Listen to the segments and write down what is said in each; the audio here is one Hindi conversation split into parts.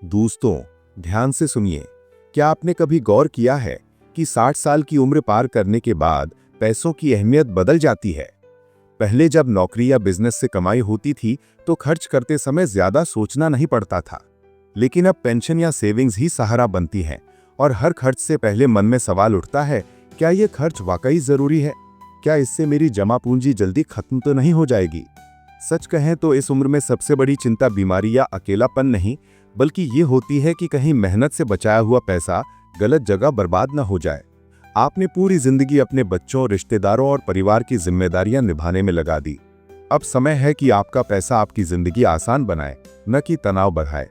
दोस्तों, ध्यान से सुनिए। क्या आपने कभी गौर किया है कि 60 साल की उम्र पार करने के बाद पैसों की अहमियत बदल जाती है? पहले जब नौकरी या बिजनेस से कमाई होती थी तो खर्च करते समय ज्यादा सोचना नहीं पड़ता था। लेकिन अब पेंशन या सेविंग्स ही सहारा बनती है और हर खर्च से पहले मन में सवाल उठता है, क्या ये खर्च वाकई जरूरी है? क्या इससे मेरी जमा पूंजी जल्दी खत्म तो नहीं हो जाएगी? सच कहें तो इस उम्र में सबसे बड़ी चिंता बीमारी या अकेलापन नहीं, बल्कि ये होती है कि कहीं मेहनत से बचाया हुआ पैसा गलत जगह बर्बाद न हो जाए। आपने पूरी जिंदगी अपने बच्चों, रिश्तेदारों और परिवार की जिम्मेदारियां निभाने में लगा दी। अब समय है कि आपका पैसा आपकी जिंदगी आसान बनाए, न कि तनाव बढ़ाए।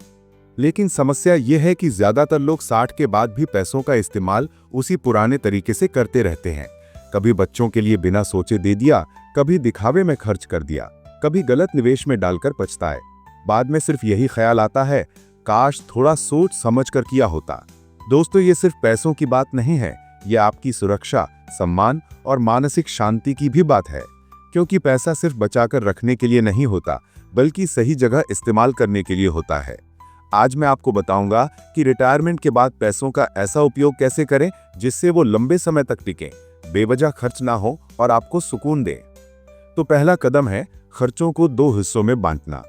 लेकिन समस्या यह है कि ज्यादातर लोग 60 के बाद भी पैसों का इस्तेमाल उसी पुराने तरीके से करते रहते हैं। कभी बच्चों के लिए बिना सोचे दे दिया, कभी दिखावे में खर्च कर दिया, कभी गलत निवेश में डालकर पछताए। बाद में सिर्फ यही ख्याल आता है, काश थोड़ा सोच समझ कर किया होता। दोस्तों, ये सिर्फ पैसों की बात नहीं है, ये आपकी सुरक्षा, सम्मान और मानसिक शांति की भी बात है। क्योंकि पैसा सिर्फ बचाकर रखने के लिए नहीं होता, बल्कि सही जगह इस्तेमाल करने के लिए होता है। आज मैं आपको बताऊंगा कि रिटायरमेंट के बाद पैसों का ऐसा उपयोग कैसे करें जिससे वो लंबे समय तक टिकें, बेवजह खर्च ना हो और आपको सुकून दें। तो पहला कदम है खर्चों को 2 हिस्सों में बांटना।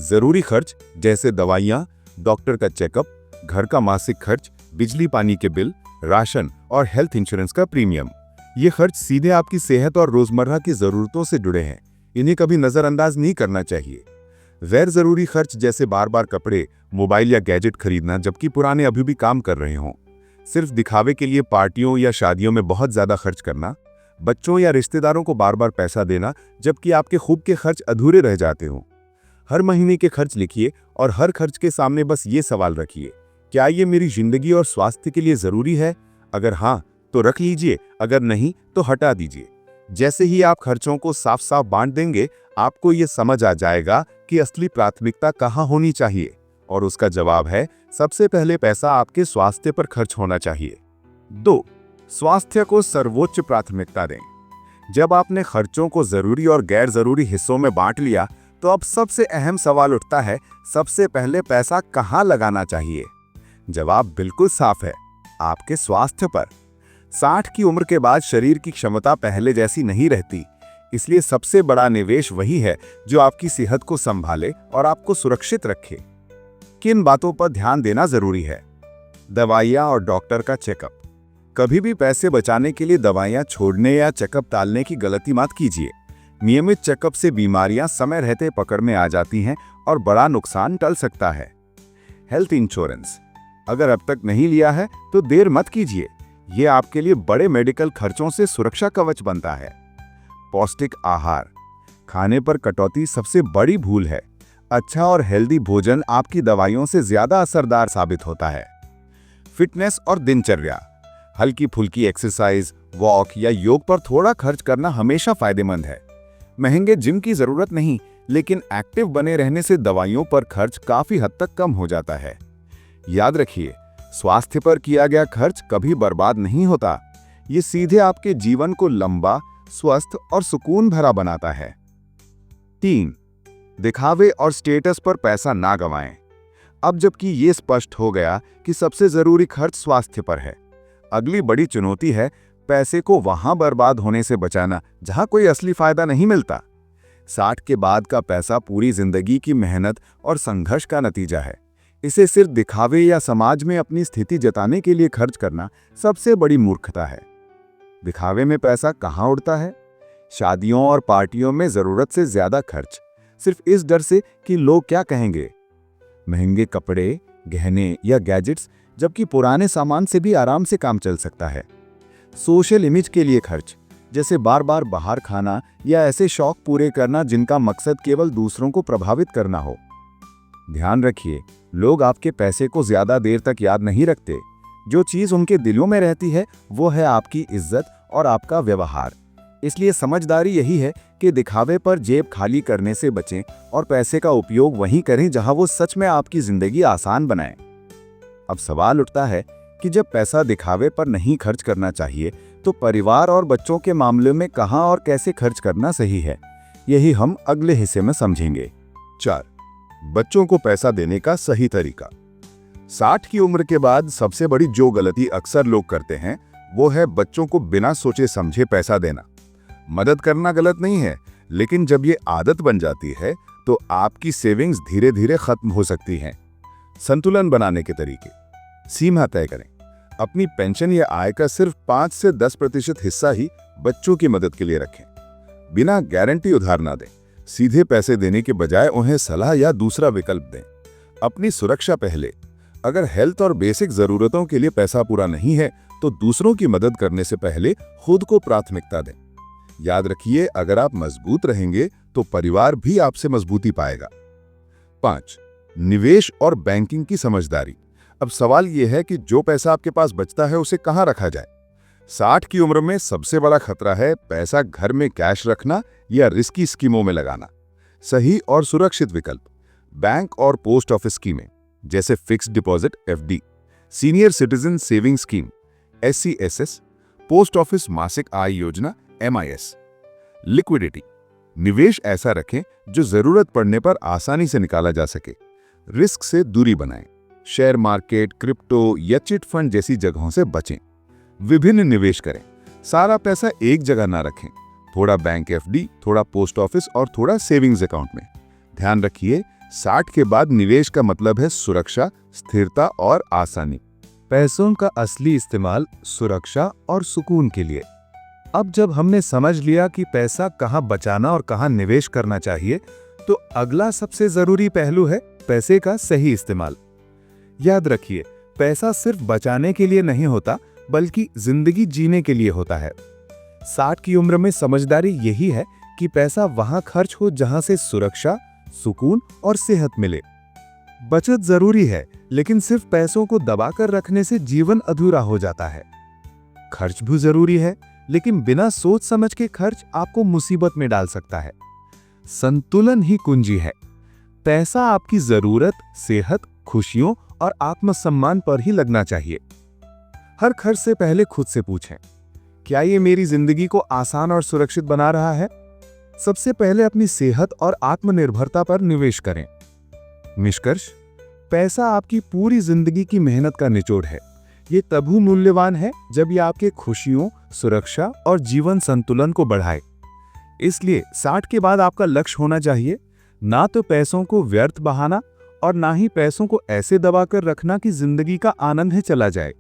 जरूरी खर्च जैसे दवाइयां, डॉक्टर का चेकअप, घर का मासिक खर्च, बिजली पानी के बिल, राशन और हेल्थ इंश्योरेंस का प्रीमियम। ये खर्च सीधे आपकी सेहत और रोजमर्रा की जरूरतों से जुड़े हैं, इन्हें कभी नजरअंदाज नहीं करना चाहिए। गैर जरूरी खर्च जैसे बार बार कपड़े, मोबाइल या गैजेट खरीदना जबकि पुराने अभी भी काम कर रहे हों, सिर्फ दिखावे के लिए पार्टियों या शादियों में बहुत ज्यादा खर्च करना, बच्चों या रिश्तेदारों को बार बार पैसा देना जबकि आपके खूब के खर्च अधूरे रह जाते हों। हर महीने के खर्च लिखिए और हर खर्च के सामने बस ये सवाल रखिए, क्या ये मेरी जिंदगी और स्वास्थ्य के लिए जरूरी है? अगर हाँ तो रख लीजिए, अगर नहीं तो हटा दीजिए। जैसे ही आप खर्चों को साफ साफ बांट देंगे, आपको ये समझ आ जाएगा कि असली प्राथमिकता कहाँ होनी चाहिए। और उसका जवाब है, सबसे पहले पैसा आपके स्वास्थ्य पर खर्च होना चाहिए। 2. स्वास्थ्य को सर्वोच्च प्राथमिकता दें। जब आपने खर्चों को जरूरी और गैर जरूरी हिस्सों में बांट लिया, तो अब सबसे अहम सवाल उठता है, सबसे पहले पैसा कहाँ लगाना चाहिए? जवाब बिल्कुल साफ है, आपके स्वास्थ्य पर। 60 की उम्र के बाद शरीर की क्षमता पहले जैसी नहीं रहती, इसलिए सबसे बड़ा निवेश वही है जो आपकी सेहत को संभाले और आपको सुरक्षित रखे। किन बातों पर ध्यान देना जरूरी है? दवाइयां और डॉक्टर का चेकअप। कभी भी पैसे बचाने के लिए दवाइयां छोड़ने या चेकअप टालने की गलती मत कीजिए। नियमित चेकअप से बीमारियां समय रहते पकड़ में आ जाती हैं और बड़ा नुकसान टल सकता है। हेल्थ इंश्योरेंस अगर अब तक नहीं लिया है तो देर मत कीजिए, ये आपके लिए बड़े मेडिकल खर्चों से सुरक्षा कवच बनता है। पौष्टिक आहार, खाने पर कटौती सबसे बड़ी भूल है। अच्छा और हेल्दी भोजन आपकी दवाइयों से ज्यादा असरदार साबित होता है। फिटनेस और दिनचर्या, हल्की फुल्की एक्सरसाइज, वॉक या योग पर थोड़ा खर्च करना हमेशा फायदेमंद है। महंगे जिम की जरूरत नहीं, लेकिन एक्टिव बने रहने से दवाइयों पर खर्च काफी हद तक कम हो जाता है। याद रखिए, स्वास्थ्य पर किया गया खर्च कभी बर्बाद नहीं होता, ये सीधे आपके जीवन को लंबा, स्वस्थ और सुकून भरा बनाता है। 3. दिखावे और स्टेटस पर पैसा ना गंवाएं। अब जबकि ये स्पष्ट हो गया कि सबसे जरूरी खर्च स्वास्थ्य पर है, अगली बड़ी चुनौती है पैसे को वहां बर्बाद होने से बचाना जहां कोई असली फायदा नहीं मिलता। 60 के बाद का पैसा पूरी जिंदगी की मेहनत और संघर्ष का नतीजा है। इसे सिर्फ दिखावे या समाज में अपनी स्थिति जताने के लिए खर्च करना सबसे बड़ी मूर्खता है। दिखावे में पैसा कहां उड़ता है? शादियों और पार्टियों में जरूरत से ज्यादा खर्च, सिर्फ इस डर से कि लोग क्या कहेंगे। महंगे कपड़े, गहने या गैजेट्स, जबकि पुराने सामान से भी आराम से काम चल सकता है। सोशल इमेज के लिए खर्च, जैसे बार बार बाहर खाना या ऐसे शौक पूरे करना जिनका मकसद केवल दूसरों को प्रभावित करना हो। ध्यान रखिए, लोग आपके पैसे को ज्यादा देर तक याद नहीं रखते। जो चीज उनके दिलों में रहती है वो है आपकी इज्जत और आपका व्यवहार। इसलिए समझदारी यही है कि दिखावे पर जेब खाली करने से बचें और पैसे का उपयोग वहीं करें जहां वो सच में आपकी जिंदगी आसान बनाए। अब सवाल उठता है कि जब पैसा दिखावे पर नहीं खर्च करना चाहिए, तो परिवार और बच्चों के मामले में कहां और कैसे खर्च करना सही है, यही हम अगले हिस्से में समझेंगे। 4. बच्चों को पैसा देने का सही तरीका। 60 की उम्र के बाद सबसे बड़ी जो गलती अक्सर लोग करते हैं वो है बच्चों को बिना सोचे समझे पैसा देना। मदद करना गलत नहीं है, लेकिन जब ये आदत बन जाती है तो आपकी सेविंग्स धीरे धीरे खत्म हो सकती हैं। संतुलन बनाने के तरीके: सीमा तय करें। अपनी पेंशन या आय का सिर्फ 5 से 10% हिस्सा ही बच्चों की मदद के लिए रखें। बिना गारंटी उधार ना दें। सीधे पैसे देने के बजाय उन्हें सलाह या दूसरा विकल्प दें। अपनी सुरक्षा पहले। अगर हेल्थ और बेसिक जरूरतों के लिए पैसा पूरा नहीं है तो दूसरों की मदद करने से पहले खुद को प्राथमिकता दें। याद रखिए, अगर आप मजबूत रहेंगे तो परिवार भी आपसे मजबूती पाएगा। 5. निवेश और बैंकिंग की समझदारी। अब सवाल यह है कि जो पैसा आपके पास बचता है उसे कहां रखा जाए। 60 की उम्र में सबसे बड़ा खतरा है पैसा घर में कैश रखना या रिस्की स्कीमों में लगाना। सही और सुरक्षित विकल्प: बैंक और पोस्ट ऑफिस स्कीमें जैसे fixed deposit (FD), senior citizen saving scheme (SCSS), post office मासिक आय योजना (MIS). लिक्विडिटी: निवेश ऐसा रखें जो जरूरत पड़ने पर आसानी से निकाला जा सके। रिस्क से दूरी बनाएं। शेयर मार्केट, क्रिप्टो या चिट फंड जैसी जगहों से बचें। विभिन्न निवेश करें। सारा पैसा एक जगह ना रखें। थोड़ा बैंक FD, थोड़ा पोस्ट ऑफिस और थोड़ा सेविंग्स अकाउंट में। ध्यान रखिए, 60 के बाद निवेश का मतलब है सुरक्षा, स्थिरता और आसानी। पैसों का असली इस्तेमाल सुरक्षा और सुकून के लिए। अब जब हमने समझ लिया कि पैसा कहां बचाना और कहां निवेश करना चाहिए, तो अगला सबसे जरूरी पहलू है पैसे का सही इस्तेमाल। याद रखिए, पैसा सिर्फ बचाने के लिए नहीं होता, बल्कि जिंदगी जीने के लिए होता है। 60 की उम्र में समझदारी यही है कि पैसा वहां खर्च हो जहां से सुरक्षा, सुकून और सेहत मिले। बचत जरूरी है, लेकिन सिर्फ पैसों को दबाकर रखने से जीवन अधूरा हो जाता है। खर्च भी जरूरी है, लेकिन बिना सोच समझ के खर्च आपको मुसीबत में डाल सकता है। संतुलन ही कुंजी है। पैसा आपकी जरूरत, सेहत, खुशियों और आत्मसम्मान पर ही लगना चाहिए। हर खर्च से पहले खुद से पूछें, क्या ये मेरी जिंदगी को आसान और सुरक्षित बना रहा है? सबसे पहले अपनी सेहत और आत्मनिर्भरता पर निवेश करें। निष्कर्ष: पैसा आपकी पूरी जिंदगी की मेहनत का निचोड़ है। ये तभी मूल्यवान है जब ये आपके खुशियों, सुरक्षा और जीवन संतुलन को बढ़ाए। इसलिए 60 के बाद आपका लक्ष्य होना चाहिए ना तो पैसों को व्यर्थ बहाना और ना ही पैसों को ऐसे दबाकर रखना कि जिंदगी का आनंद ही चला जाए।